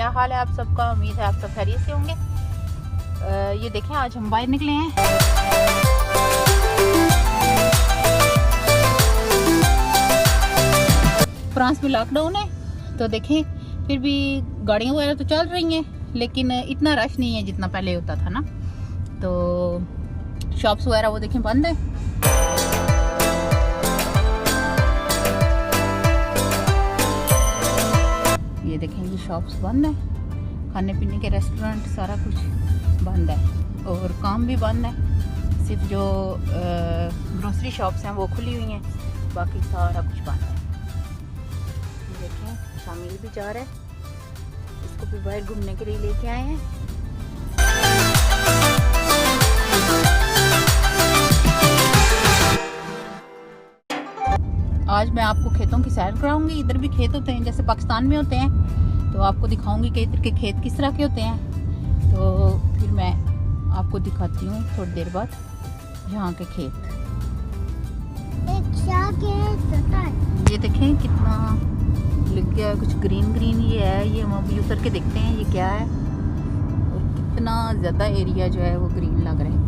क्या हाल है आप सबका। उम्मीद है आप सब खैरियत से होंगे। ये देखें आज हम बाहर निकले हैं। फ्रांस में लॉकडाउन है तो देखें फिर भी गाड़ियाँ वगैरह तो चल रही हैं, लेकिन इतना रश नहीं है जितना पहले होता था ना। तो शॉप्स वगैरह वो देखें बंद है। ये देखें ये शॉप्स बंद है, खाने पीने के रेस्टोरेंट सारा कुछ बंद है और काम भी बंद है। सिर्फ जो ग्रोसरी शॉप्स हैं वो खुली हुई हैं, बाकी सारा कुछ बंद है। ये देखें शामिल भी जा रहा है, इसको भी बाहर घूमने के लिए लेके आए हैं। आज मैं आपको खेतों की सैर कराऊंगी। इधर भी खेत होते हैं जैसे पाकिस्तान में होते हैं, तो आपको दिखाऊंगी कि इधर के खेत किस तरह के होते हैं। तो फिर मैं आपको दिखाती हूँ थोड़ी देर बाद यहाँ के खेत। ये देखें कितना लग गया, कुछ ग्रीन ग्रीन ये है। ये हम अभी उतर के देखते हैं ये क्या है, और कितना ज़्यादा एरिया जो है वो ग्रीन लग रहा है।